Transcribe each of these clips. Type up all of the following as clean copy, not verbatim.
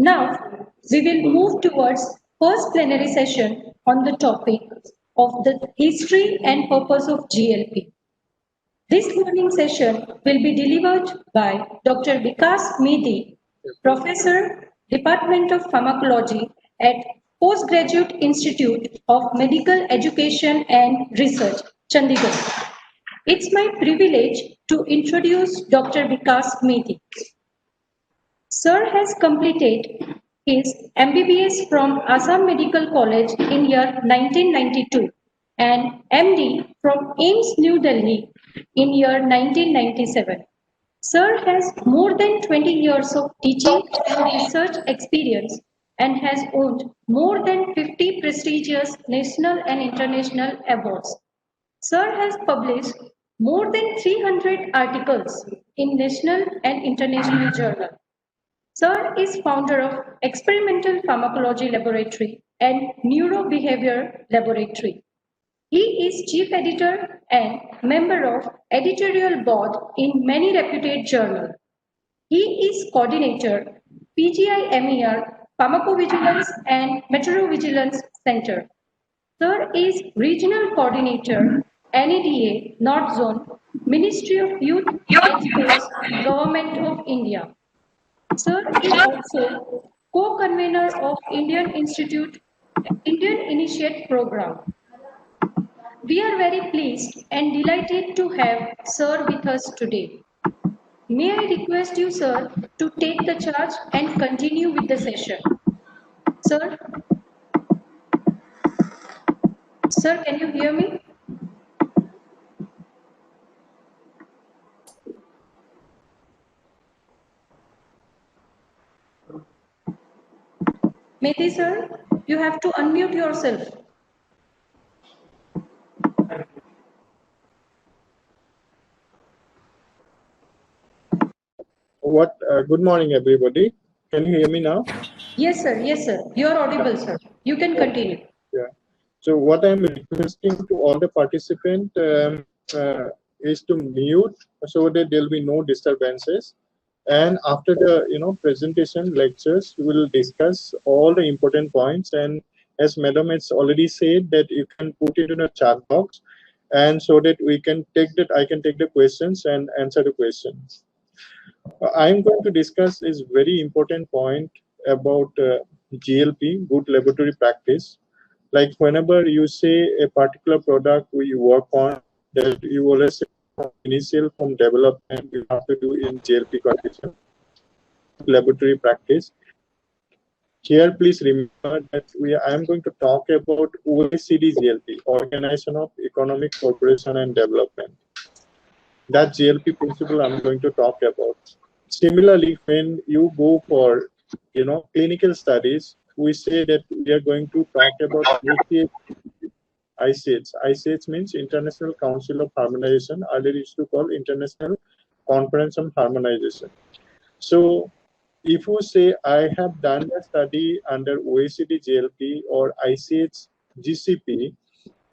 Now, we will move towards first plenary session on the topic of the history and purpose of GLP. This morning session will be delivered by Dr. Vikas Midi, Professor, Department of Pharmacology at Postgraduate Institute of Medical Education and Research, Chandigarh. It's my privilege to introduce Dr. Vikas Midi. Sir has completed his MBBS from Assam Medical College in year 1992 and MD from AIIMS New Delhi in year 1997. Sir has more than 20 years of teaching and research experience and has earned more than 50 prestigious national and international awards. Sir has published more than 300 articles in national and international journals. Sir is founder of Experimental Pharmacology Laboratory and Neurobehavior Laboratory. He is chief editor and member of editorial board in many reputed journals. He is coordinator, PGI-MER, Pharmacovigilance and Meteorovigilance Center. Sir is regional coordinator, NEDA, North Zone, Ministry of Youth and Sports, Government of India. Sir is also co-convener of Indian Initiate Program. We are very pleased and delighted to have Sir with us today. May I request you, Sir, to take the charge and continue with the session. Sir? Sir, can you hear me? Mehdi, sir, you have to unmute yourself. Good morning, everybody. Can you hear me now? Yes, sir. Yes, sir. You are audible, sir. You can continue. Yeah. So what I'm requesting to all the participants is to mute so that there will be no disturbances. And after the presentation lectures, we will discuss all the important points. And as Madam has already said, that you can put it in a chat box, and so that we can take that I can take the questions and answer the questions. I'm going to discuss is very important point about GLP, good laboratory practice. Like whenever you say a particular product we work on, that you always say initial from development you have to do in GLP condition, laboratory practice. Here, please remember that I am going to talk about OECD GLP, Organization of Economic Cooperation and Development. That GLP principle I'm going to talk about. Similarly, when you go for clinical studies, we say that we are going to talk about ICH. ICH means International Council of Harmonization. Earlier used to call International Conference on Harmonization. So if you say I have done a study under OECD GLP or ICH GCP,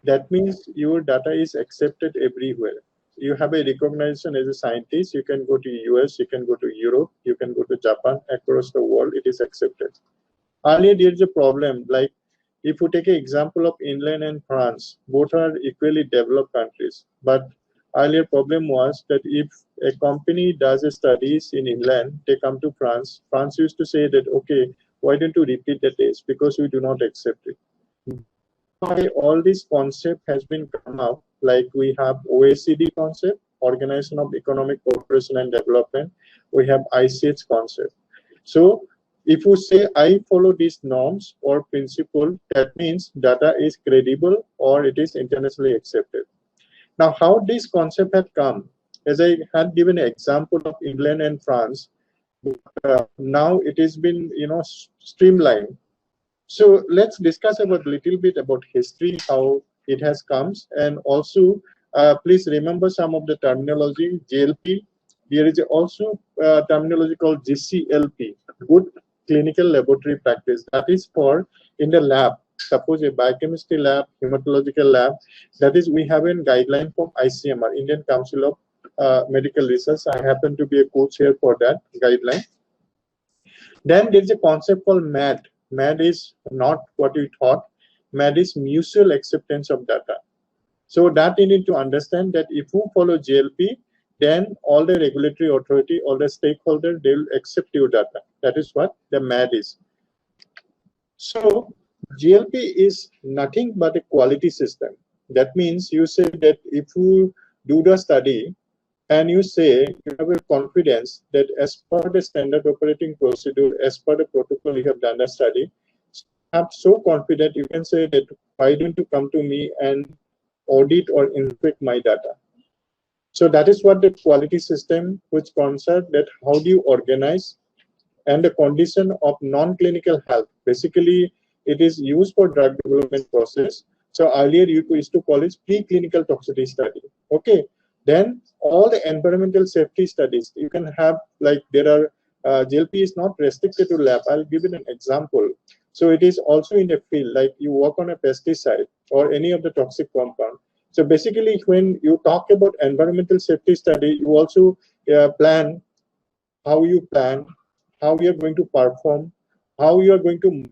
that means your data is accepted everywhere. You have a recognition as a scientist. You can go to US, you can go to Europe, you can go to Japan, across the world, it is accepted. Earlier, there is a problem, like if you take an example of England and France, both are equally developed countries. But earlier problem was that if a company does a studies in England, they come to France, France used to say that, okay, why don't you repeat the test? Because we do not accept it. Why all this concept has been come up, like we have OECD concept, Organization of Economic Cooperation and Development, we have ICH concept. So if you say I follow these norms or principle, that means data is credible or it is internationally accepted. Now, how this concept had come, as I had given an example of England and France, now it has been streamlined. So let's discuss about a little bit about history, how it has come, and also please remember some of the terminology. GLP, there is also terminology called GCLP, good clinical laboratory practice. That is for in the lab. Suppose a biochemistry lab, hematological lab, that is we have a guideline from ICMR, Indian Council of Medical Research. I happen to be a co-chair for that guideline. Then there is a concept called MAD. MAD is not what we thought. MAD is mutual acceptance of data. So that you need to understand that if you follow GLP, then all the regulatory authority, all the stakeholders, they will accept your data. That is what the MAD is. So GLP is nothing but a quality system. That means you say that if you do the study and you say you have a confidence that as per the standard operating procedure, as per the protocol you have done the study, I'm so confident you can say that why don't you come to me and audit or inspect my data. So that is what the quality system which concerns that how do you organize and the condition of non-clinical health. Basically, it is used for drug development process. So earlier you used to call it preclinical toxicity study. Okay. Then all the environmental safety studies you can have, like there are GLP is not restricted to lab. I'll give you an example. So it is also in the field, like you work on a pesticide or any of the toxic compound. So basically, when you talk about environmental safety study, you also plan how you plan, how you are going to perform, how you are going to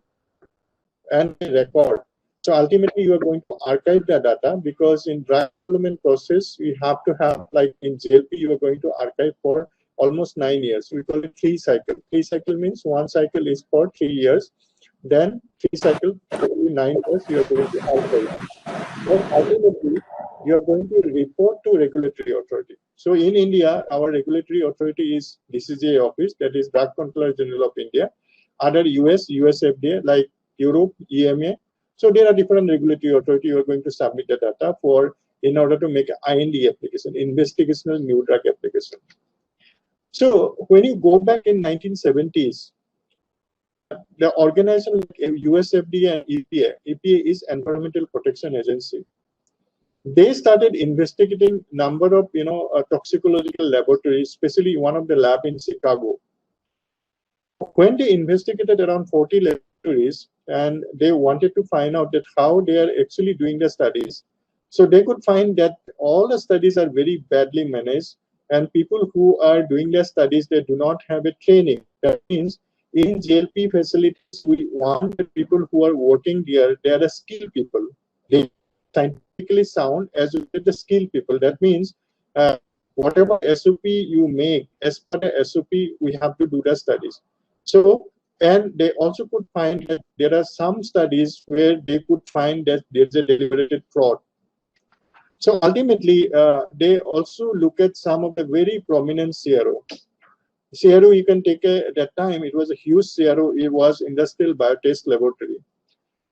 and record. So ultimately, you are going to archive the data because in drug development process, we have to have, like in GLP, you are going to archive for almost 9 years. We call it 3 cycle. 3 cycle means one cycle is for 3 years. Then 3 cycle, 9 years, you are going to archive. But ultimately, you are going to report to regulatory authority. So in India, our regulatory authority is DCGI office, that is Drug Controller General of India. Other US FDA, like Europe, EMA. So there are different regulatory authority. You are going to submit the data for in order to make an IND application, investigational new drug application. So when you go back in 1970s, the organization like US FDA and EPA, EPA is Environmental Protection Agency. They started investigating number of toxicological laboratories, especially one of the lab in Chicago. When they investigated around 40 laboratories and they wanted to find out that how they are actually doing the studies, so they could find that all the studies are very badly managed, and people who are doing their studies, they do not have a training. That means in GLP facilities, we want the people who are working there, they are the skilled people. They scientifically sound as well as the skilled people. That means whatever SOP you make, as per the SOP, we have to do the studies. So, and they also could find that there are some studies where they could find that there's a deliberated fraud. So ultimately, they also look at some of the very prominent CRO. CRO, you can take at that time, it was a huge CRO, it was Industrial Biotest Laboratory.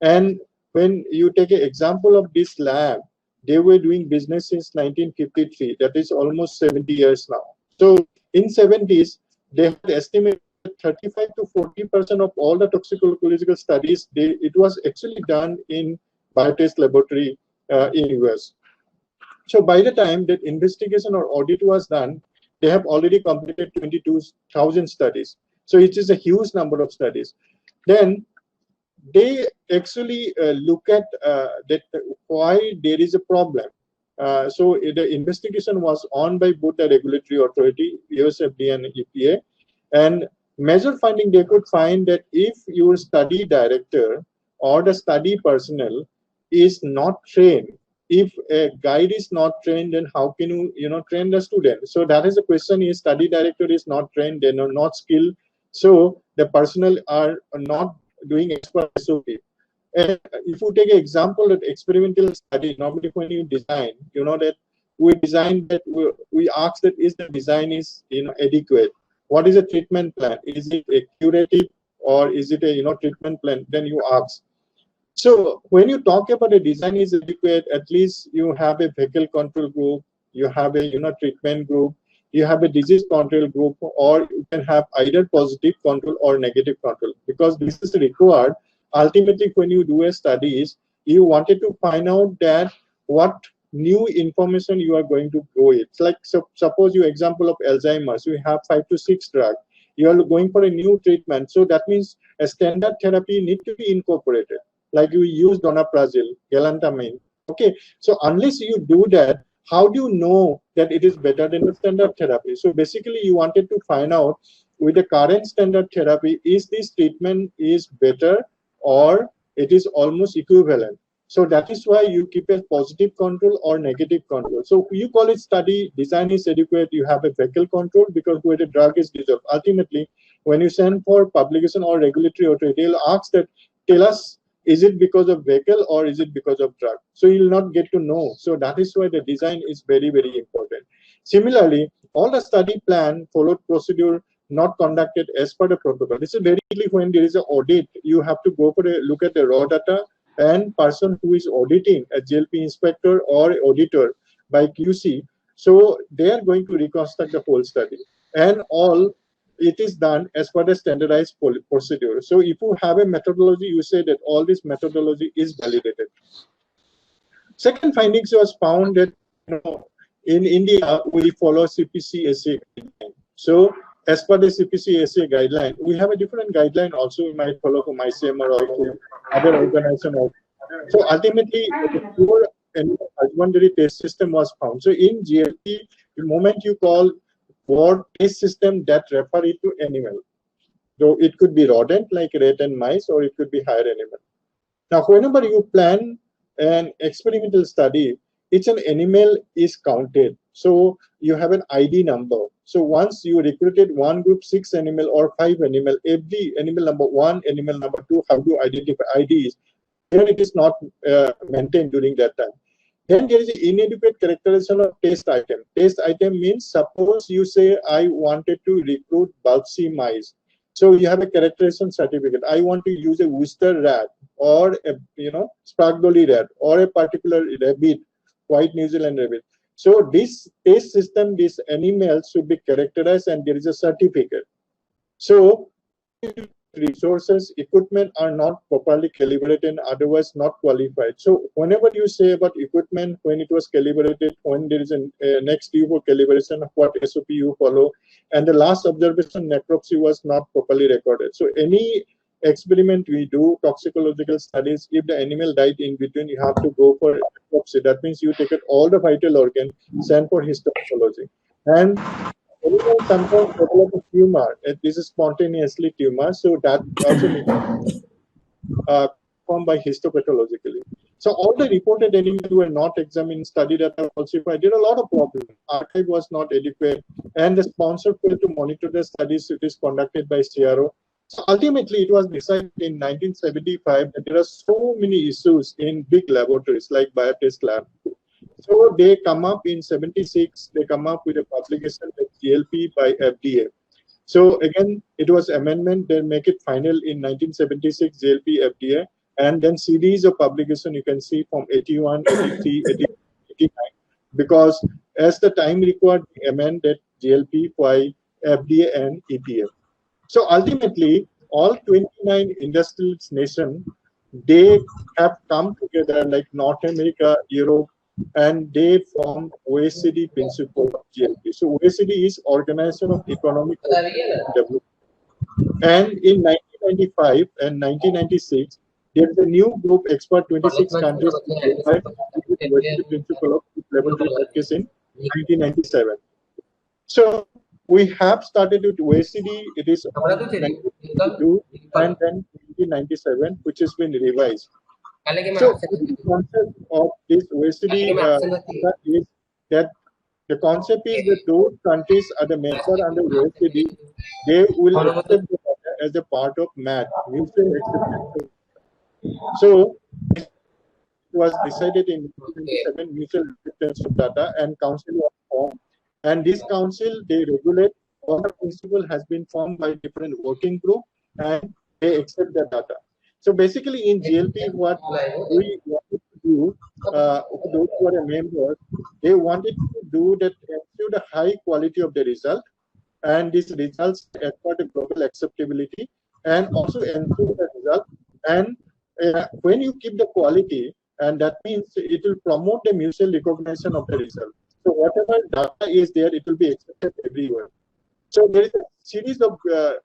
And when you take an example of this lab, they were doing business since 1953. That is almost 70 years now. So in 70s, they had estimated 35 to 40% of all the toxicological studies, it was actually done in Biotest Laboratory in US. So by the time that investigation or audit was done, they have already completed 22,000 studies. So it is a huge number of studies. Then they actually look at that why there is a problem. So the investigation was on by both the regulatory authority, US FDA and EPA, and major finding they could find that if your study director or the study personnel is not trained, if a guide is not trained, then how can you train the student? So that is the question. Is study director is not trained, they are not skilled, so the personnel are not doing expert SOP. And if you take an example that experimental study, normally when you design, that we design that we ask that is the design is adequate. What is a treatment plan? Is it a curative or is it a treatment plan? Then you ask. So when you talk about a design is adequate, at least you have a vehicle control group, you have a treatment group, you have a disease control group, or you can have either positive control or negative control, because this is required. Ultimately, when you do a studies, you wanted to find out that what new information you are going to go with. It's like, so suppose you example of Alzheimer's, you have 5 to 6 drugs. You are going for a new treatment. So that means a standard therapy need to be incorporated. Like you use donepezil, galantamine. Okay, so unless you do that, how do you know that it is better than the standard therapy? So basically, you wanted to find out with the current standard therapy, is this treatment is better or it is almost equivalent. So that is why you keep a positive control or negative control. So you call it study design is adequate, you have a vehicle control because where the drug is dissolved. Ultimately, when you send for publication or regulatory authority, they'll ask that, tell us, is it because of vehicle or is it because of drug? So you'll not get to know. So that is why the design is very, very important. Similarly, all the study plan followed procedure not conducted as per the protocol. This is very clearly when there is an audit, you have to go for a look at the raw data, and person who is auditing, a GLP inspector or auditor by QC, so they are going to reconstruct the whole study, and all it is done as per the standardized procedure. So if you have a methodology, you say that all this methodology is validated. Second findings was found that, in India we follow CPC-SA guideline. So as per the CPC-SA guideline, we have a different guideline also. We might follow from ICMR or other organization. So ultimately, the pure animal husbandry test system was found. So in GLP, the moment you call for test system that refer it to animal, so it could be rodent like rat and mice, or it could be higher animal. Now, whenever you plan an experimental study, each an animal is counted. So you have an ID number. So once you recruited one group, 6 animal or 5 animal, every animal number 1, animal number 2, how to identify IDs, here it is not maintained during that time. Then there is an inadequate characterization of test item. Test item means, suppose you say, I wanted to recruit Balpsy mice. So you have a characterization certificate. I want to use a Worcester rat or a Sprague-Dawley rat or a particular rabbit, white New Zealand rabbit. So this test system, these animals should be characterized and there is a certificate. So resources, equipment are not properly calibrated and otherwise not qualified. So whenever you say about equipment, when it was calibrated, when there is a next due for calibration of what SOP you follow, and the last observation necropsy was not properly recorded. So any experiment we do, toxicological studies, if the animal died in between, you have to go for necropsy. That means you take out all the vital organ, send for histopathology. And animals sometimes develop a tumor. This is spontaneously tumor, so that also needs performed by histopathologically. So all the reported animals were not examined, study data falsified. There are a lot of problems. Archive was not adequate, and the sponsor failed to monitor the studies it is conducted by CRO. So ultimately, it was decided in 1975 that there are so many issues in big laboratories like Biotest Lab. So they come up in 76, they come up with a publication with GLP by FDA. So again, it was amendment, they make it final in 1976, GLP FDA, and then series of publication you can see from 81, 83, 89, because as the time required, we amended GLP by FDA and EPA. So ultimately, all 29 industrial nations, they have come together like North America, Europe, and they formed OECD principle of GLP. So OECD is Organization of Economic Development. And in 1995 and 1996, there is a new group, expert 26 countries, OECD principle of laboratory practice in 1997. So we have started with OECD, it is 1992 and then 1997, which has been revised. So the concept of this OECD is that the concept is that those countries are the member under OECD, they will accept the data as a part of MAT, mutual acceptance. So it was decided in 1997, mutual acceptance of data, and council was formed. And this council, they regulate, all the principle has been formed by different working group, and they accept the data. So basically in GLP, what we wanted to do, those who are a member, they wanted to do that, ensure the high quality of the result, and these results as part of global acceptability, and also ensure the result. And when you keep the quality, and that means it will promote the mutual recognition of the result. So whatever data is there, it will be accepted everywhere. So there is a series of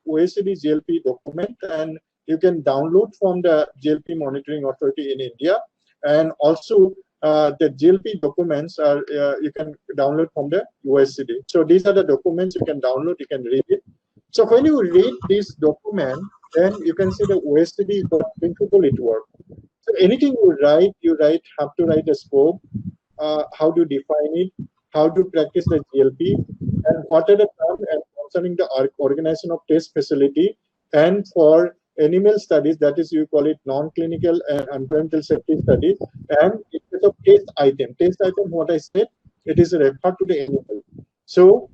OECD GLP document, and you can download from the GLP Monitoring Authority in India, and also the GLP documents are you can download from the OECD. So these are the documents you can download, you can read it. So when you read this document, then you can see the OECD principle it works. So anything you have to write a scope, how to define it, how to practice the GLP, and what are the terms and concerning the organization of test facility, and for animal studies, that is, you call it non-clinical and environmental safety studies, and it's a test item. Test item, what I said, it is referred to the animal. So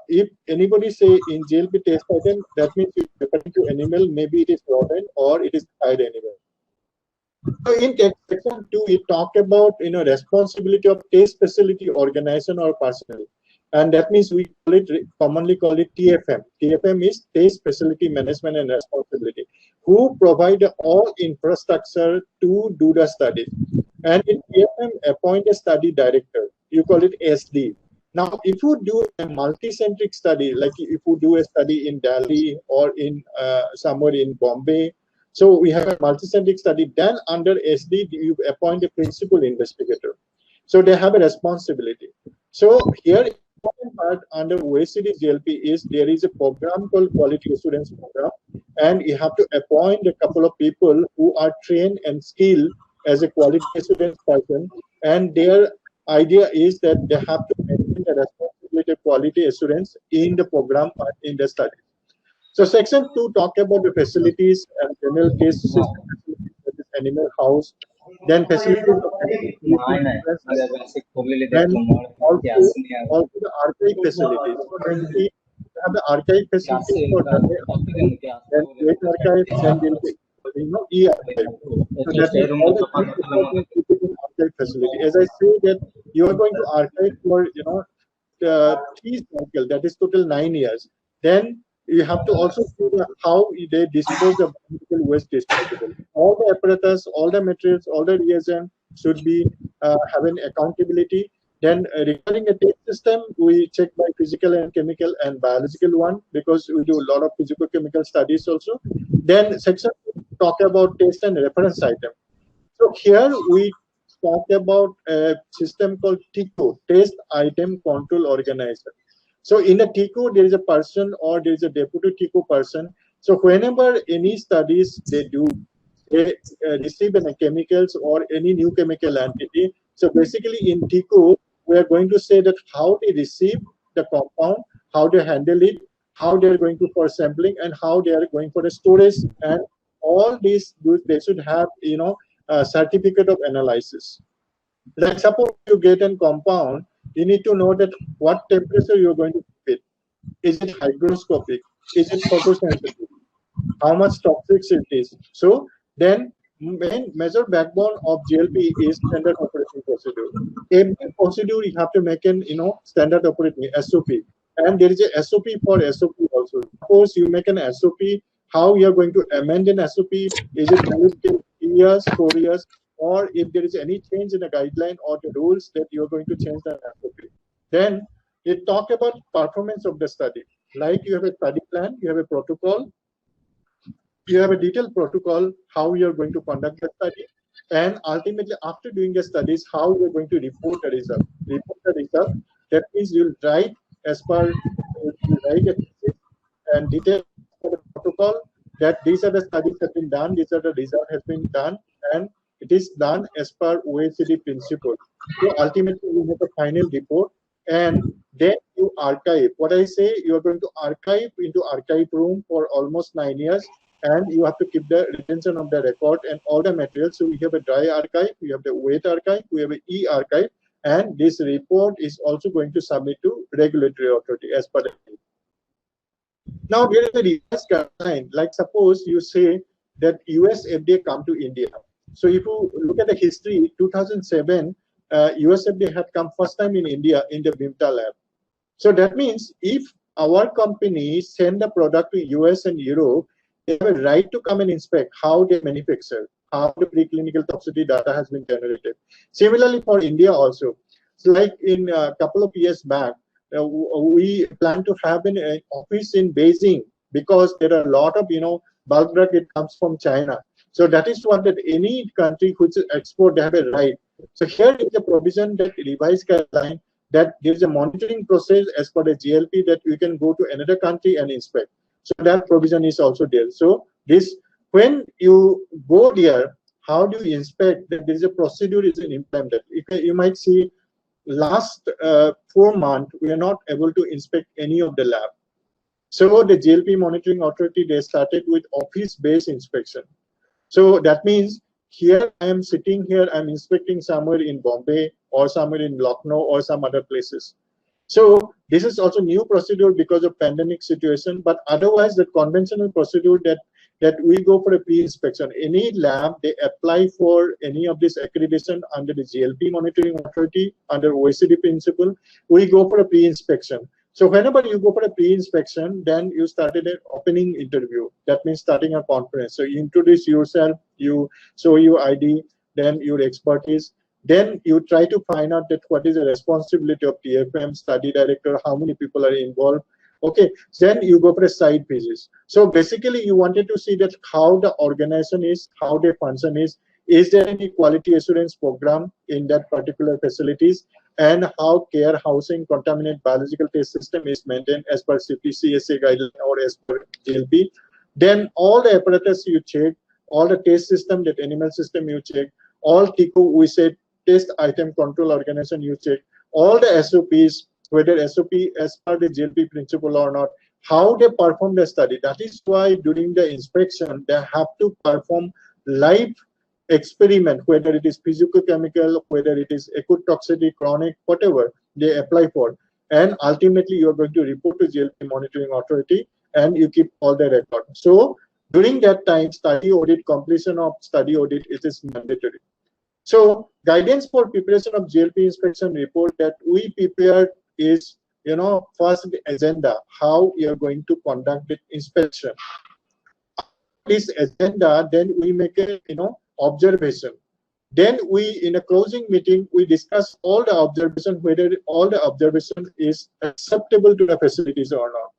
if anybody say in GLP test item, that means it's referring to animal, maybe it is rodent or it is tied animal. So in section 2, it talk about responsibility of test facility organization or personnel, and that means we commonly call it TFM. TFM is test facility management and responsibility, who provide all infrastructure to do the study. And in TFM, appoint a study director. You call it SD. Now, if you do a multi-centric study, like if you do a study in Delhi or in somewhere in Bombay, so we have a multi-centric study, then under SD, you appoint a principal investigator. So they have a responsibility. So here, important part under OECD GLP is there is a program called Quality Assurance Program, and you have to appoint a couple of people who are trained and skilled as a quality assurance person, and their idea is that they have to maintain the responsibility of quality assurance in the program or in the study. So section 2 talk about the facilities and general case system facilities, such as animal house, then facilities of then also the archive facilities. And we have the archive facilities for then wait archive, then will be e-archive. So that is all the archive facility. As I say that you are going to archive for 3 cycle, that is total 9 years. Then you have to also see how they dispose of medical waste disposable. All the apparatus, all the materials, all the reagents should be having accountability. Then regarding the test system, we check by physical and chemical and biological one, because we do a lot of physical chemical studies also. Then section talk about test and reference item. So here we talk about a system called TICO, Test Item Control Organizer. So in a TICO, there is a person or there is a deputy TICO person. So whenever any studies they do, they receive any chemicals or any new chemical entity. So basically in TICO, we are going to say that how they receive the compound, how they handle it, how they are going to for sampling, and how they are going for the storage, and all these they should have a certificate of analysis. Like suppose you get a compound, you need to know that what temperature you're going to keep it. Is it hygroscopic? Is it photosensitive? How much toxic it is? So then main major backbone of GLP is standard operating procedure. Every procedure you have to make an standard operating SOP, and there is a SOP for SOP also. Suppose you make an SOP, how you are going to amend an SOP? Is it valid 3 years, 4 years? Or if there is any change in the guideline or the rules that you are going to change the SOP. Then it talk about performance of the study. Like you have a study plan, you have a protocol, you have a detailed protocol, how you are going to conduct the study, and ultimately after doing the studies, how you are going to report the result. Report the result, that means you'll write as per and detail for the protocol that these are the studies that have been done, these are the result has been done, and it is done as per OECD principle. So ultimately, you have a final report, and then you archive. What I say, you are going to archive into archive room for almost 9 years, and you have to keep the retention of the record and all the materials. So we have a dry archive, we have the wet archive, we have an e-archive, and this report is also going to submit to regulatory authority as per the. Now there is a reverse guideline. Like suppose you say that US FDA come to India. So if you look at the history, 2007, US FDA had come first time in India in the BIMTA lab. So that means if our company send the product to US and Europe, they have a right to come and inspect how they manufacture, how the preclinical toxicity data has been generated. Similarly for India also. So like in a couple of years back, we plan to have an office in Beijing, because there are a lot of bulk drug it comes from China. So that is what that any country which export, they have a right. So here is a provision that revised guideline that there is a monitoring process as per the GLP that you can go to another country and inspect. So that provision is also there. So this, when you go there, how do you inspect that there is a procedure is implemented? You might see last 4 months, we are not able to inspect any of the lab. So the GLP monitoring authority, they started with office-based inspection. So that means here I am sitting here, I'm inspecting somewhere in Bombay or somewhere in Lucknow or some other places. So this is also new procedure because of pandemic situation, but otherwise the conventional procedure that we go for a pre-inspection. Any lab, they apply for any of this accreditation under the GLP monitoring authority, under OECD principle, we go for a pre-inspection. So whenever you go for a pre-inspection, then you started an opening interview. That means starting a conference. So you introduce yourself, you show your ID, then your expertise. Then you try to find out that what is the responsibility of TFM, study director, how many people are involved. Okay, then you go for a site visits. So basically you wanted to see that how the organization is, how the function is there any quality assurance program in that particular facilities, and how care housing contaminant biological test system is maintained as per CPCSA guideline or as per GLP. Then all the apparatus you check, all the test system, that animal system you check, all TICO, we said test item control organization you check, all the SOPs, whether SOP as per the GLP principle or not, how they perform the study. That is why during the inspection, they have to perform live experiment, whether it is physicochemical, whether it is acute toxicity, chronic, whatever they apply for. And ultimately, you are going to report to GLP monitoring authority and you keep all the record. So during that time, study audit, completion of study audit, it is mandatory. So guidance for preparation of GLP inspection report that we prepared is, first the agenda, how you are going to conduct the inspection. This agenda, then we make a, observation. Then we, in a closing meeting, we discuss all the observation, whether all the observation is acceptable to the facilities or not.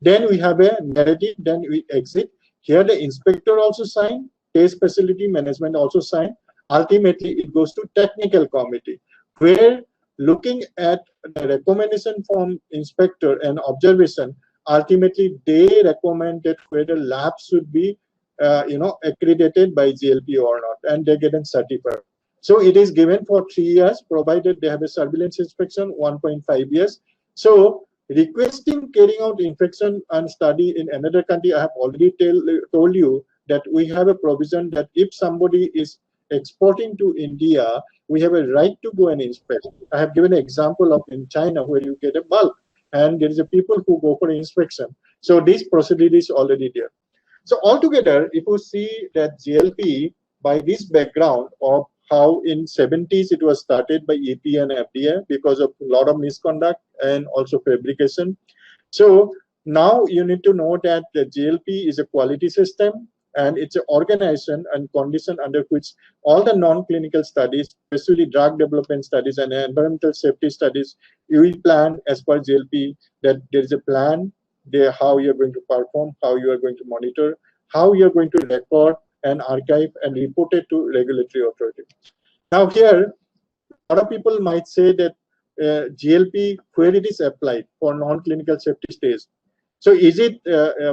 Then we have a narrative, then we exit. Here the inspector also sign, test facility management also sign. Ultimately, it goes to technical committee, where looking at the recommendation from inspector and observation, ultimately they recommend that whether labs should be accredited by GLP or not, and they get a certificate. So it is given for 3 years, provided they have a surveillance inspection, 1.5 years. So requesting carrying out inspection and study in another country, I have already told you that we have a provision that if somebody is exporting to India, we have a right to go and inspect. I have given an example of in China where you get a bulk and there is a people who go for inspection. So this procedure is already there. So altogether, if you see that GLP, by this background of how in 70s it was started by EP and FDA because of a lot of misconduct and also fabrication. So now you need to know that the GLP is a quality system and it's an organization and condition under which all the non-clinical studies, especially drug development studies and environmental safety studies, you will plan as per GLP that there is a plan there, how you're going to perform, how you are going to monitor, how you're going to record and archive and report it to regulatory authority. Now here, a lot of people might say that GLP, where it is applied for non-clinical safety stage. So is it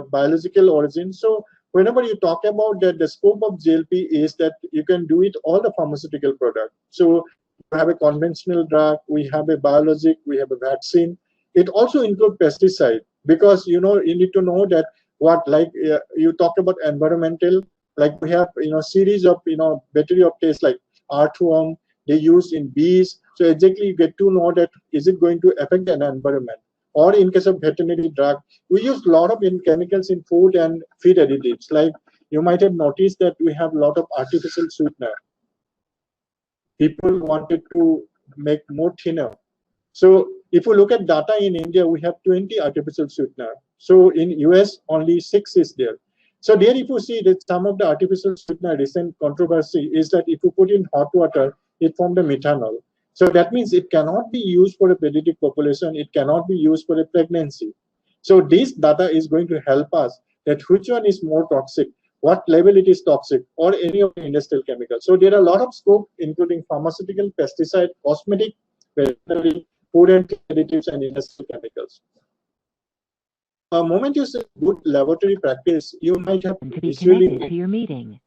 biological origin? So whenever you talk about that, the scope of GLP is that you can do it all the pharmaceutical product. So you have a conventional drug, we have a biologic, we have a vaccine. It also includes pesticide because you need to know that what, like you talk about environmental, like we have series of battery of tests like earthworm they use in bees. So exactly you get to know that is it going to affect the environment. Or in case of veterinary drug, we use a lot of chemicals in food and feed additives. Like you might have noticed that we have a lot of artificial sweetener. People wanted to make more thinner. So if you look at data in India, we have 20 artificial sweetener. So in US, only 6 is there. So there if you see that some of the artificial sweetener recent controversy is that if you put in hot water, it forms the methanol. So that means it cannot be used for a pediatric population. It cannot be used for a pregnancy. So this data is going to help us that which one is more toxic, what level it is toxic, or any of the industrial chemicals. So there are a lot of scope, including pharmaceutical, pesticide, cosmetic, veterinary, food and additives, and industrial chemicals. moment you say good laboratory practice, you might have To be visually connected to your meeting.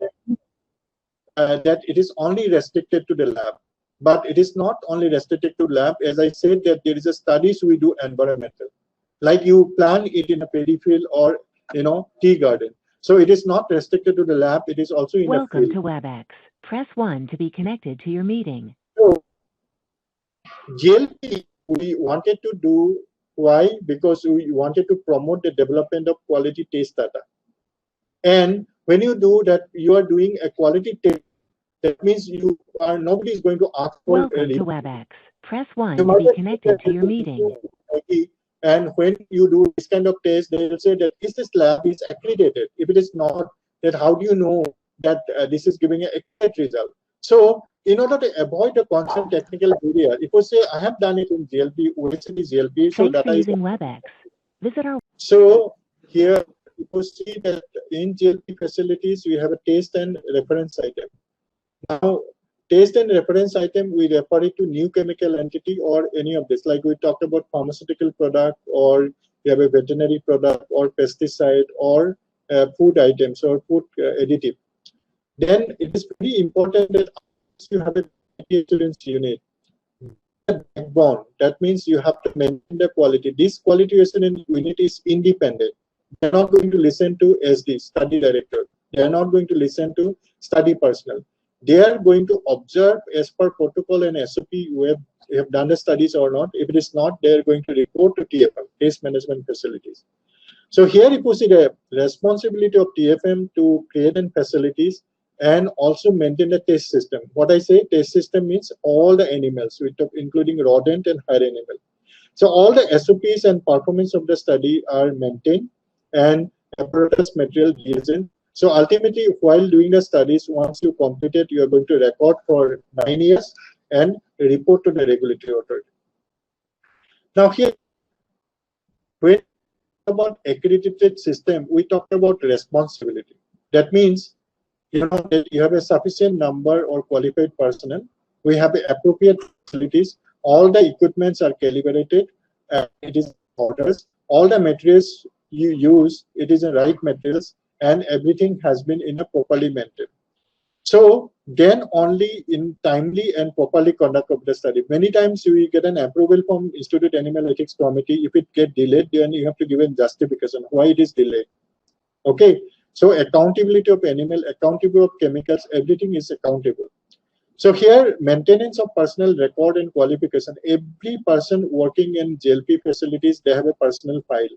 that it is only restricted to the lab, but it is not only restricted to lab. As I said, that there is a studies we do environmental, like you plant it in a paddy field or tea garden. So it is not restricted to the lab. It is also in Welcome a field. to WebEx. Press 1 to be connected to your meeting. So GLP we wanted to do. Why? Because we wanted to promote the development of quality taste data. And when you do that, you are doing a quality test. That means nobody is going to ask for. Welcome to WebEx. Press 1 You to might be have connected to your said meeting. and when you do this kind of test, they will say that is this lab is accredited. If it is not, then how do you know that this is giving an accurate result? So in order to avoid the constant technical barrier, if you say I have done it in GLP, OECD GLP, so Thanks data for is. using WebEx. Visit our. So here you see that in GLP facilities we have a taste and reference item. Now, taste and reference item, we refer it to new chemical entity or any of this. Like we talked about pharmaceutical product, or we have a veterinary product, or pesticide, or food items, or food additive. Then it is very important that you have a quality assurance unit. Backbone. That means you have to maintain the quality. This quality assurance unit is independent. They are not going to listen to SD, study director. They are not going to listen to study personnel. They are going to observe as per protocol and SOP you have done the studies or not. If it is not, they are going to report to TFM, Taste Management Facilities. So here you see the responsibility of TFM to create and facilities and also maintain the test system. What I say test system means all the animals, including rodent and higher animal. So all the SOPs and performance of the study are maintained and apparatus material reagent. So ultimately, while doing the studies, once you complete it, you are going to record for 9 years and report to the regulatory authority. Now here, when about accredited system, we talked about responsibility. That means that you have a sufficient number or qualified personnel. We have appropriate facilities. All the equipments are calibrated. It is orders. All the materials you use, it is the right materials, and everything has been in a properly maintained. So then only in timely and properly conduct of the study. Many times we get an approval from Institute Animal Ethics Committee. If it get delayed, then you have to give a justification why it is delayed. Okay. So accountability of animal, accountability of chemicals, everything is accountable. So here, maintenance of personal record and qualification. Every person working in GLP facilities, they have a personal file.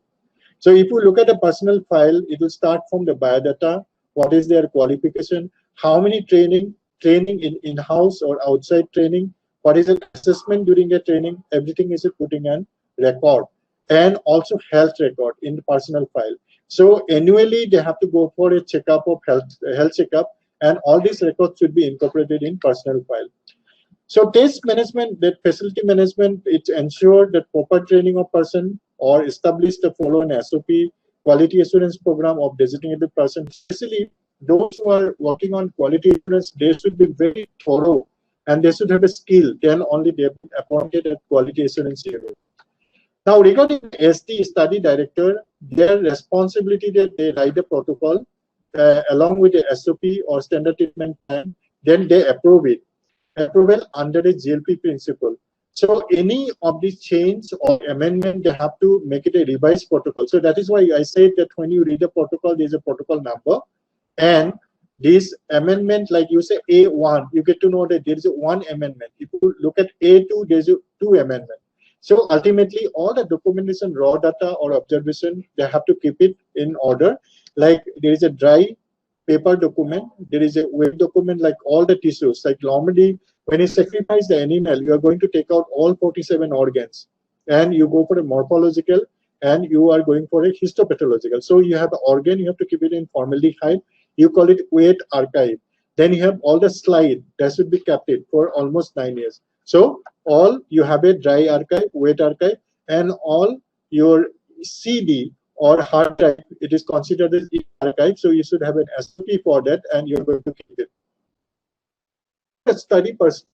So if you look at a personal file, it will start from the biodata, what is their qualification, how many training in-house or outside training, what is an assessment during the training, everything is putting on record, and also health record in the personal file. So annually they have to go for a checkup of health checkup, and all these records should be incorporated in personal file. So taste management, that facility management, it ensures that proper training of person or establish the follow an SOP, quality assurance program of designated person. Especially those who are working on quality assurance, they should be very thorough and they should have a skill. Then only they have been appointed as quality assurance unit. Now regarding SD study director, their responsibility that they write the protocol along with the SOP or standard treatment plan, then they approve it. Approval under the GLP principle. So any of these change or amendment, they have to make it a revised protocol. So that is why I said that when you read the protocol, there's a protocol number, and this amendment, like you say A1, you get to know that there is one amendment. If you look at A2, there's two amendments. So ultimately, all the documentation, raw data or observation, they have to keep it in order. Like there is a dry paper document, there is a wet document, like all the tissues. Like normally, when you sacrifice the animal, you are going to take out all 47 organs, and you go for a morphological, and you are going for a histopathological. So you have the organ, you have to keep it in formaldehyde. You call it wet archive. Then you have all the slide that should be kept it for almost 9 years. So all you have a dry archive, wet archive, and all your CD or hard drive, it is considered as archive. So you should have an SOP for that, and you're going to keep it. A study person,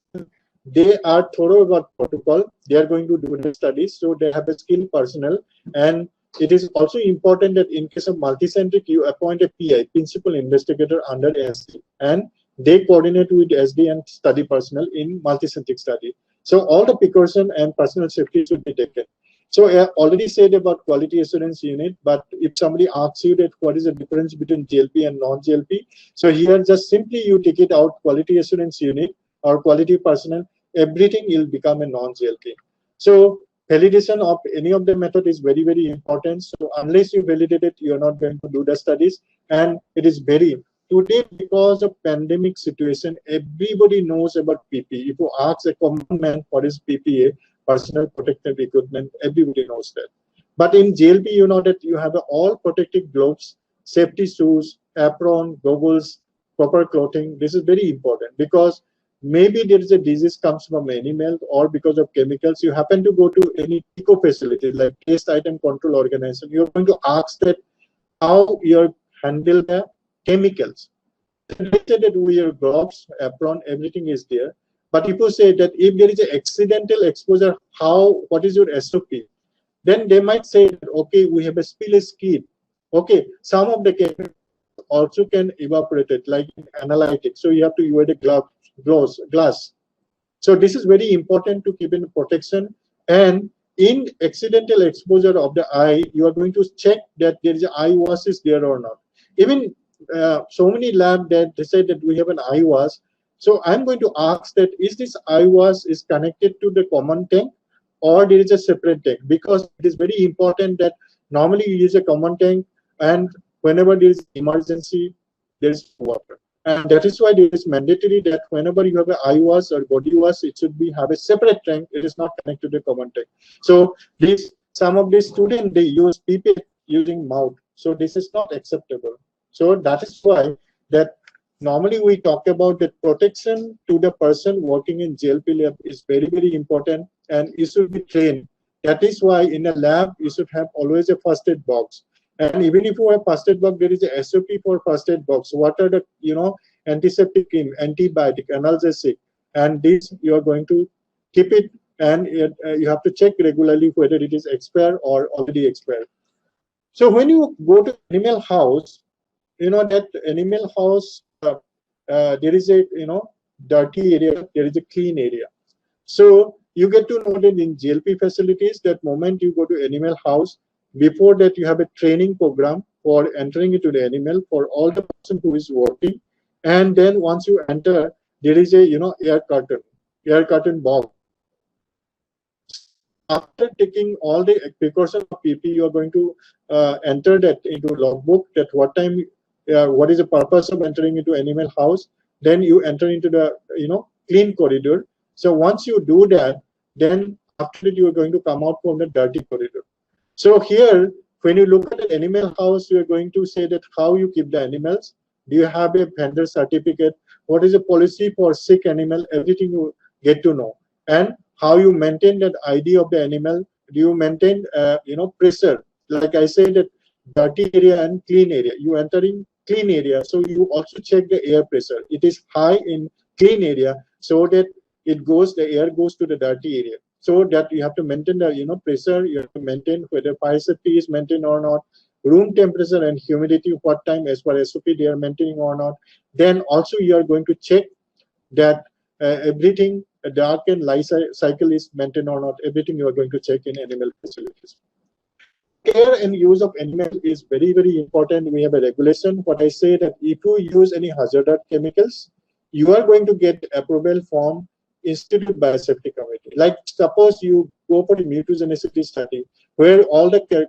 they are thorough about protocol. They are going to do the studies, so they have a skilled personnel, and it is also important that in case of multicentric, you appoint a PI, principal investigator under SD, and they coordinate with SD and study personnel in multicentric study. So all the precaution and personal safety should be taken. So I already said about quality assurance unit, but if somebody asks you that what is the difference between GLP and non-GLP, so here just simply you take it out, quality assurance unit or quality personnel, everything will become a non-GLP. So validation of any of the method is very, very important. So unless you validate it, you're not going to do the studies. And it is very, today, because of pandemic situation, everybody knows about PPE. If you ask a common man what is PPE, personal protective equipment, everybody knows that. But in GLP, you know that you have all protective gloves, safety shoes, apron, goggles, proper clothing. This is very important because maybe there is a disease comes from animal or because of chemicals. You happen to go to any eco facility like Taste Item Control Organization. You're going to ask that how you handle the chemicals. They say that we wear gloves, apron, everything is there. But if you say that if there is an accidental exposure, what is your SOP? Then they might say, that, okay, we have a spillage kit. Okay, some of the chemicals also can evaporate it, like analytic. So you have to wear the glass. So this is very important to keep in protection. And in accidental exposure of the eye, you are going to check that there is an eye wash is there or not. Even so many labs that they say that we have an eye wash. So I'm going to ask that is this eye wash is connected to the common tank or there is a separate tank, because it is very important that normally you use a common tank and whenever there is emergency, there is water. And that is why it is mandatory that whenever you have an eye wash or body wash, it should be have a separate tank. It is not connected to the common tank. So some of these students, they use PPE using mouth. So this is not acceptable. So that is why that normally we talk about the protection to the person working in GLP lab is very, very important, and you should be trained. That is why in a lab, you should have always a first aid box. And even if you have first aid box, there is a SOP for first aid box. What are the, antiseptic cream, antibiotic, analgesic, and this you are going to keep it, and you have to check regularly whether it is expired or already expired. So when you go to animal house, you know that animal house, there is a dirty area, there is a clean area. So you get to know that in GLP facilities, that moment you go to animal house, before that you have a training program for entering into the animal for all the person who is working, and then once you enter, there is a air curtain box. After taking all the precautions of PP, you are going to enter that into logbook, that what time, what is the purpose of entering into animal house. Then you enter into the clean corridor. So once you do that, then after that you are going to come out from the dirty corridor. So here, when you look at the animal house, you are going to say that how you keep the animals. Do you have a vendor certificate? What is the policy for sick animal? Everything you get to know. And how you maintain that ID of the animal. Do you maintain, pressure? Like I said, that dirty area and clean area. You enter in clean area, so you also check the air pressure. It is high in clean area, so that the air goes to the dirty area. So that you have to maintain the pressure. You have to maintain whether fire safety is maintained or not. Room temperature and humidity, what time as per SOP they are maintaining or not. Then also you are going to check that everything dark and light cycle is maintained or not. Everything you are going to check in animal facilities. Care and use of animal is very, very important. We have a regulation. What I say that if you use any hazardous chemicals, you are going to get approval from Institute Biosafety Committee. Like suppose you go for the mutagenicity study where all the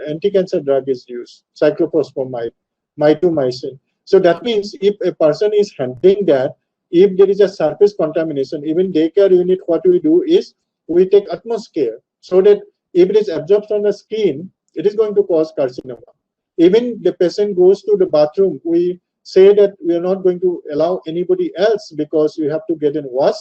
anti-cancer drug is used, cyclophosphamide, mitomycin. So that means if a person is handling that, if there is a surface contamination, even daycare unit, what we do is we take utmost care so that if it is absorbed on the skin, it is going to cause carcinoma. Even the patient goes to the bathroom, we say that we are not going to allow anybody else because you have to get in wash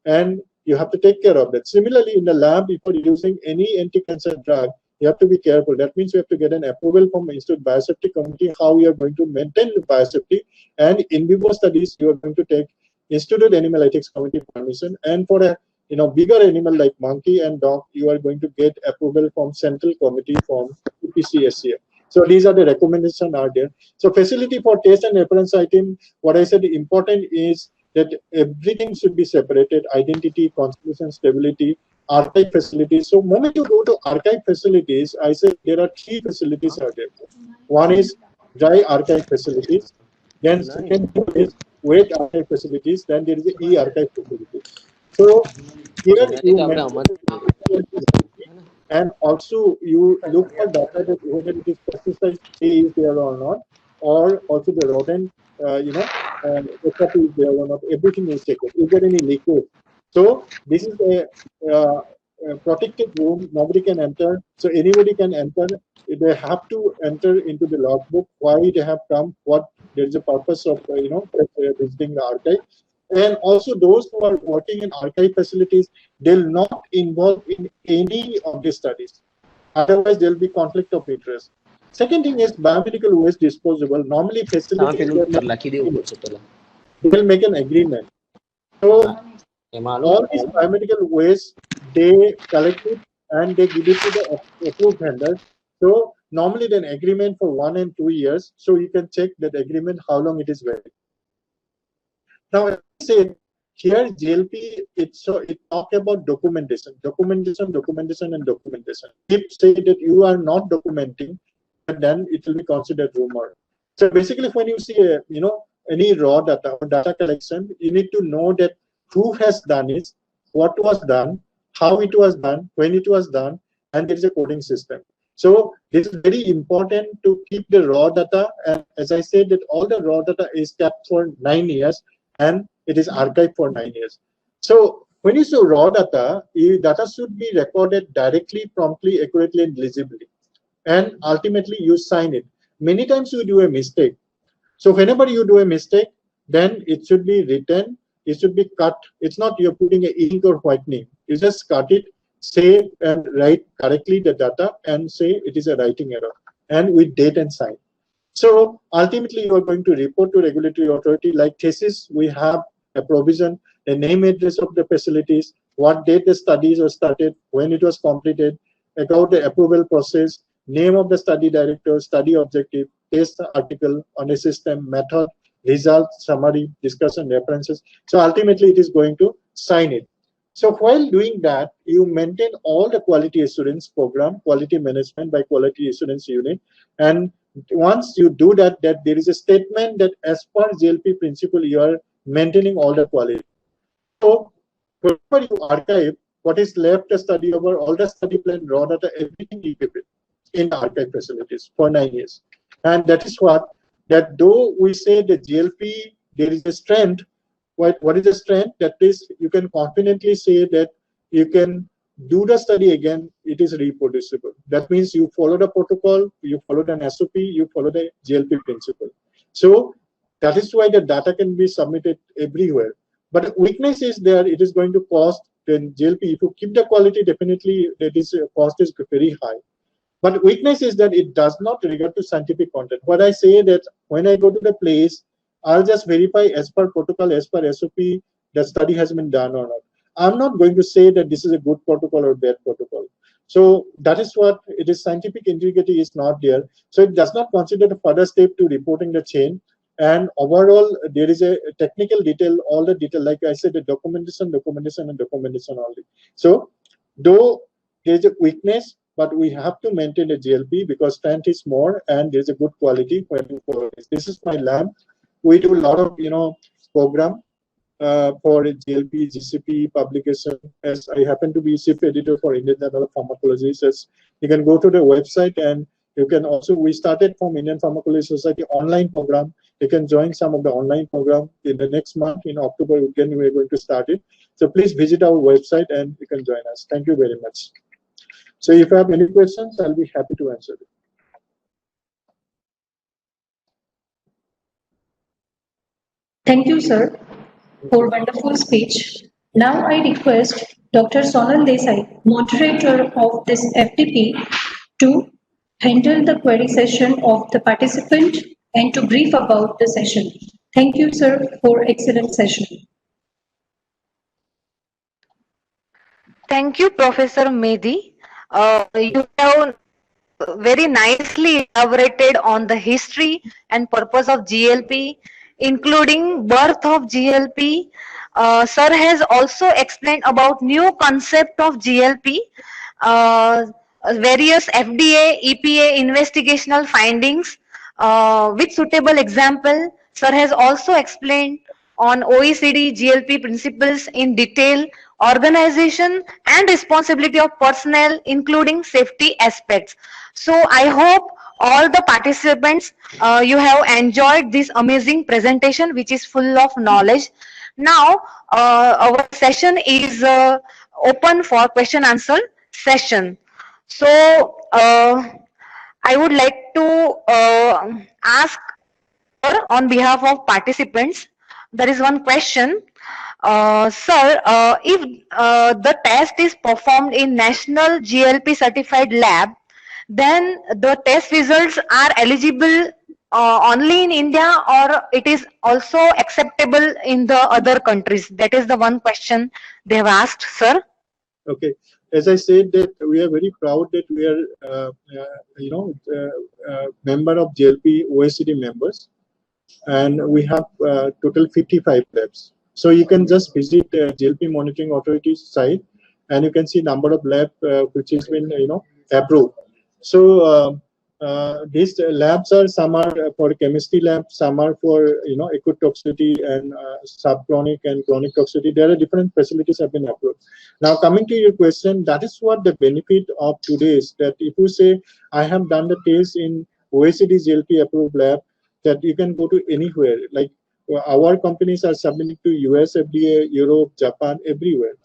and you have to take care of that. Similarly, in the lab, if you are using any anti-cancer drug, you have to be careful. That means you have to get an approval from Institute Biosafety Committee how you are going to maintain the biosafety. And in vivo studies, you are going to take Institute Animal Ethics Committee permission. And for a bigger animal like monkey and dog, you are going to get approval from Central Committee from UPCSCF. So these are the recommendations are there. So facility for test and reference item, what I said important is that everything should be separated: identity, constitution, stability, archive facilities. So moment you go to archive facilities, I said there are 3 facilities are there. One is dry archive facilities, then second is wet archive facilities, then there is the e-archive facility. So here you mention, and also you look for data that whether it is pesticide is there or not, or also the rodent, SRP is there or not. Everything is checked. Is there any liquid? So this is a protected room. Nobody can enter. So anybody can enter. They have to enter into the logbook why they have come, what there is a purpose of visiting the archive. And also those who are working in archive facilities, they'll not involve in any of the studies. Otherwise, there'll be conflict of interest. Second thing is biomedical waste disposable. Normally, facilities will make an agreement. So all these biomedical waste, they collect it and they give it to the approved vendor. So normally, then agreement for 1 and 2 years. So you can check that agreement how long it is valid. Now, as I said, here GLP, it talk about documentation. If say that you are not documenting, then it will be considered rumor. So basically, when you see any raw data or data collection, you need to know that who has done it, what was done, how it was done, when it was done, and there is a coding system. So this is very important to keep the raw data. And as I said, that all the raw data is kept for 9 years. And it is archived for 9 years. So when you say raw data, data should be recorded directly, promptly, accurately, and legibly. And ultimately, you sign it. Many times you do a mistake. So whenever you do a mistake, then it should be written, it should be cut. It's not you're putting an ink or whitening. You just cut it, say and write correctly the data, and say it is a writing error, and with date and sign. So ultimately, you are going to report to regulatory authority. Like thesis, we have a provision, the name, address of the facilities, what date the studies were started, when it was completed, about the approval process, name of the study director, study objective, test article on a system, method, result, summary, discussion, references. So ultimately, it is going to sign it. So while doing that, you maintain all the quality assurance program, quality management by quality assurance unit, and once you do that, there is a statement that as per GLP principle, you are maintaining all the quality. So whenever you archive, what is left the study over, all the study plan, raw data, everything you keep it in the archive facilities for 9 years. And that is that though we say the GLP, there is a strength, what is the strength? That is, you can confidently say that you can do the study again, it is reproducible. That means you follow the protocol, you followed an SOP, you follow the GLP principle. So that is why the data can be submitted everywhere. But weakness is there, it is going to cost. Then GLP, if you keep the quality, definitely that is cost is very high. But weakness is that it does not regard to scientific content. What I say that when I go to the place, I'll just verify as per protocol, as per SOP, the study has been done or not. I'm not going to say that this is a good protocol or bad protocol. So that is what it is. Scientific integrity is not there. So it does not consider the further step to reporting the chain. And overall, there is a technical detail, all the detail, like I said, the documentation only. So though there is a weakness, but we have to maintain a GLP because strength is more and there's a good quality when you follow this. This is my lab. We do a lot of, program for GLP, GCP publication, as I happen to be chief editor for Indian Journal of Pharmacology. So you can go to the website, and you can also, we started from Indian Pharmacology Society online program. You can join some of the online program in the next month. In October, again, we're going to start it. So please visit our website and you can join us. Thank you very much. So if you have any questions, I'll be happy to answer them. Thank you, sir, for wonderful speech. Now I request Dr. Sonal Desai, moderator of this FDP, to handle the query session of the participant and to brief about the session. Thank you, sir, for excellent session. Thank you, Professor Mehdi. You have very nicely elaborated on the history and purpose of GLP, including birth of GLP. Sir has also explained about new concept of GLP, uh, various FDA, EPA investigational findings with suitable example. Sir has also explained on OECD GLP principles in detail, organization and responsibility of personnel, including safety aspects. So I hope all the participants, you have enjoyed this amazing presentation, which is full of knowledge. Now, our session is open for question answer session. So, I would like to ask on behalf of participants, there is one question. Sir, if the test is performed in national GLP certified lab, then the test results are eligible only in India, or it is also acceptable in the other countries? That is the one question they have asked, sir. Okay, as I said that we are very proud that we are, member of GLP OECD members, and we have total 55 labs. So you can just visit GLP Monitoring Authority's site, and you can see number of lab which has been approved. So these labs are, some are for chemistry labs, some are for acute toxicity and subchronic and chronic toxicity. There are different facilities have been approved. Now coming to your question, that is what the benefit of today is, that if you say I have done the test in OECD GLP approved lab, that you can go to anywhere. Like our companies are submitting to US FDA, Europe, Japan, everywhere.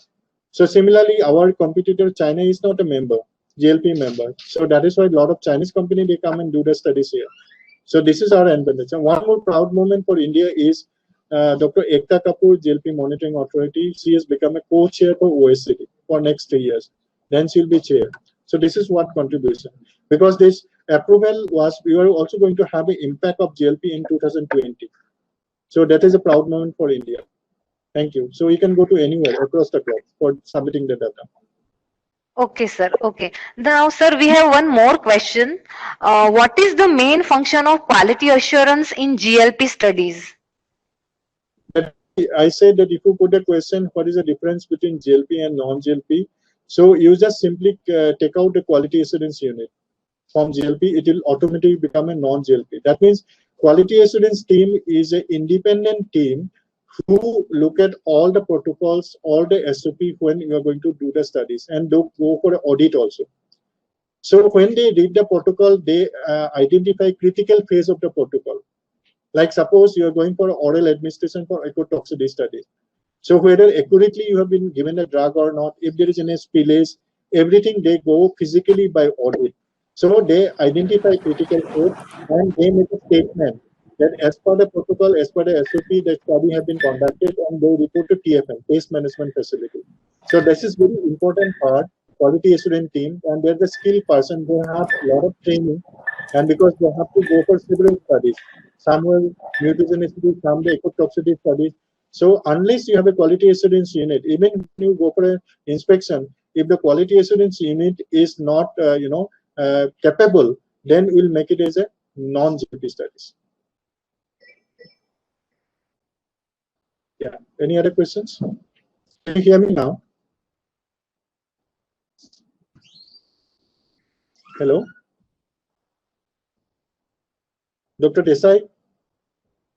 So similarly, our competitor China is not a member, GLP member. So that is why a lot of Chinese company, they come and do the studies here. So this is our advantage. And one more proud moment for India is Dr. Ekta Kapoor, GLP Monitoring Authority. She has become a co-chair for OECD for next 3 years. Then she'll be chair. So this is what contribution. Because this approval was, we were also going to have an impact of GLP in 2020. So that is a proud moment for India. Thank you. So you can go to anywhere across the globe for submitting the data. Okay, sir. Okay. Now, sir, we have one more question. What is the main function of quality assurance in GLP studies? I said that if you put a question, what is the difference between GLP and non-GLP? So you just simply take out the quality assurance unit from GLP, it will automatically become a non-GLP. That means quality assurance team is an independent team who look at all the protocols, all the SOP when you are going to do the studies, and go for an audit also. So when they read the protocol, they identify critical phase of the protocol. Like suppose you are going for oral administration for acute toxicity study. So whether accurately you have been given a drug or not, if there is any spillage, everything they go physically by audit. So they identify critical phase and they make a statement that as per the protocol, as per the SOP, the study has been conducted, and they report to TFM, Test Management Facility. So this is very important part, quality assurance team, and they're the skilled person. They have a lot of training, and because they have to go for several studies, some will mutagenicity, some the acute toxicity studies. So unless you have a quality assurance unit, even if you go for an inspection, if the quality assurance unit is not, capable, then we'll make it as a non-GLP studies. Yeah. Any other questions? Can you hear me now? Hello? Dr. Desai,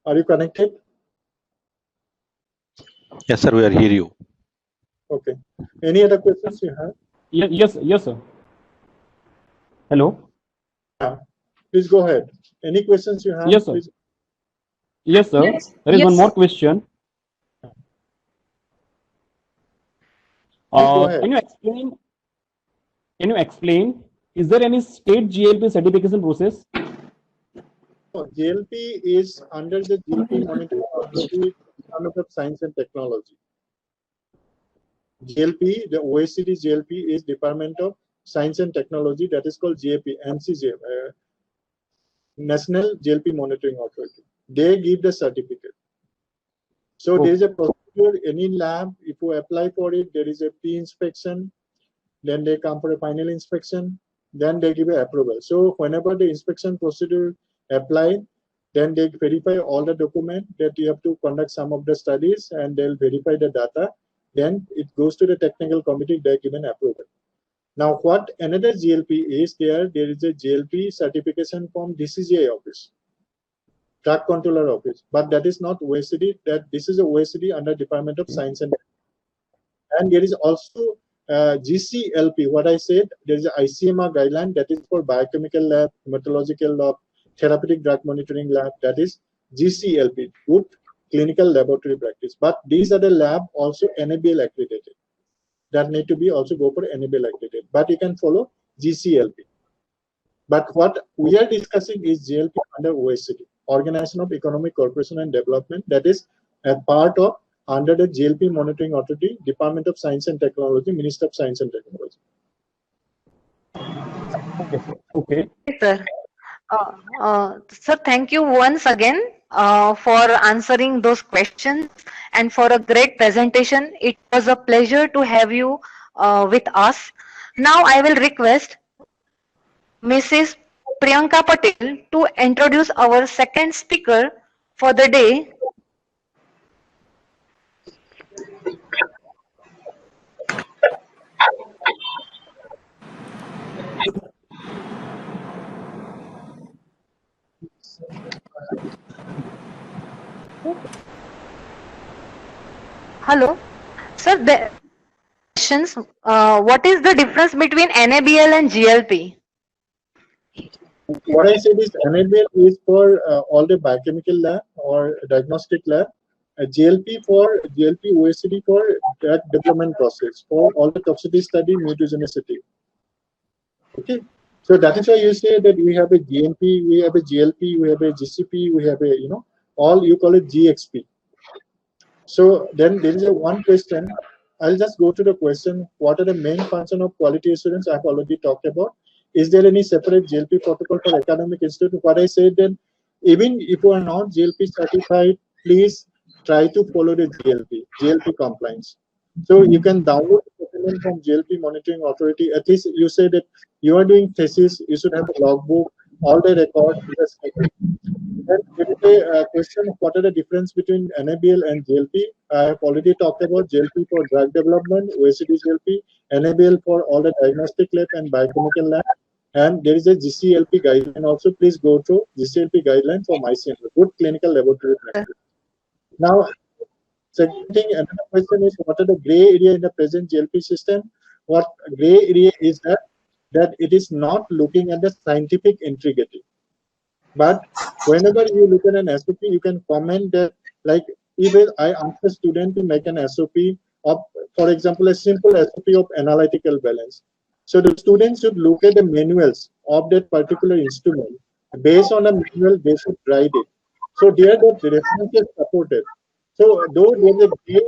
are you connected? Yes, sir, we are hear you. Okay. Any other questions you have? Yes, sir. Hello? Yeah. Please go ahead. Any questions you have? Yes, sir. Please. Yes, sir. Yes. There is Yes, one more sir. question. Please go ahead. Can you explain, is there any state GLP certification process? GLP is under the GLP Monitoring Authority, Department of Science and Technology. GLP, the OECD GLP is Department of Science and Technology, that is called GAP, NCGM, National GLP Monitoring Authority. They give the certificate. So there is a procedure, any lab, if you apply for it, there is a pre-inspection, then they come for a final inspection, then they give an approval. So whenever the inspection procedure applied, then they verify all the document that you have to conduct some of the studies, and they'll verify the data. Then it goes to the technical committee, they give an approval. Now, what another GLP is there is a GLP certification from DCGI office, Drug Controller Office, but that is not OECD. That this is a OECD under Department of Science and there is also GCLP. What I said, there is a ICMR guideline that is for biochemical lab, hematological lab, therapeutic drug monitoring lab. That is GCLP, Good Clinical Laboratory Practice. But these are the lab also NABL accredited. That need to be also go for NABL accredited. But you can follow GCLP. But what we are discussing is GLP under OECD, Organization of Economic Cooperation and Development. That is a part of under the GLP Monitoring Authority, Department of Science and Technology, Minister of Science and Technology. Okay. Sir. Sir, thank you once again for answering those questions and for a great presentation. It was a pleasure to have you with us. Now I will request Mrs. Priyanka Patel to introduce our second speaker for the day. Hello, sir. The questions. What is the difference between NABL and GLP? What I said is NABL is for all the biochemical lab or diagnostic lab. GLP for GLP OECD for drug development process for all the toxicity study, mutagenicity. Okay, so that is why you say that we have a GMP, we have a GLP, we have a GCP, we have a all you call it GXP. So then there is a one question. I'll just go to the question. What are the main function of quality assurance? I've already talked about. Is there any separate GLP protocol for academic institute? What I said then, even if you are not GLP certified, please try to follow the GLP compliance. So you can download the document from GLP Monitoring Authority. At least you say that you are doing thesis, you should have a logbook, all the records. Then there is a question: what are the difference between NABL and GLP? I have already talked about GLP for drug development, OECD GLP, NABL for all the diagnostic lab and biochemical lab, and there is a GCLP guideline also. Please go to GCLP guideline for MyCML, Good Clinical Laboratory Practice. Now, second thing, another question is: what are the gray area in the present GLP system? What gray area is that it is not looking at the scientific integrity. But whenever you look at an SOP, you can comment that, like, if I ask a student to make an SOP of, for example, a simple SOP of analytical balance. So the students should look at the manuals of that particular instrument. Based on a manual, they should write it. So there the reference is supported. So though there is a gray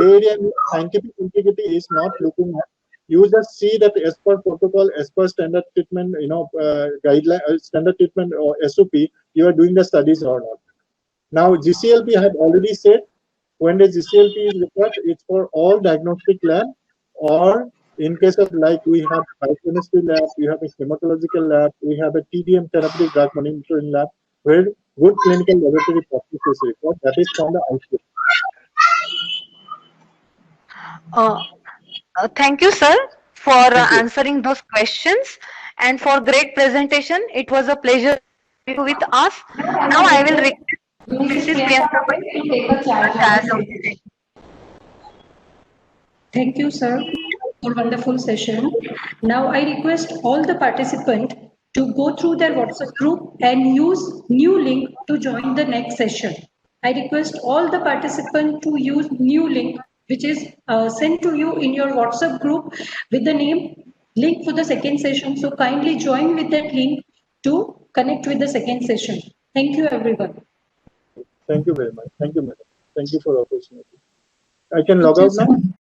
area means scientific integrity is not looking at. You just see that as per protocol, as per standard treatment, guideline, standard treatment or SOP, you are doing the studies or not. Now, GCLP I have already said, when the GCLP is required, it's for all diagnostic lab, or in case of like we have biochemistry lab, we have a hematological lab, we have a TDM therapeutic drug monitoring lab, where good clinical laboratory practice is required. That is from the ICU. Thank you, sir, for answering those questions and for great presentation. It was a pleasure with us. Now I will request Mrs. Priyanka to take a charge. Thank you, sir, for wonderful session. Now I request all the participants to go through their WhatsApp group and use new link to join the next session. I request all the participants to use new link which is sent to you in your WhatsApp group with the link for the second session. So kindly join with that link to connect with the second session. Thank you, everyone. Thank you very much. Thank you, madam. Thank you for the opportunity. I can log out now?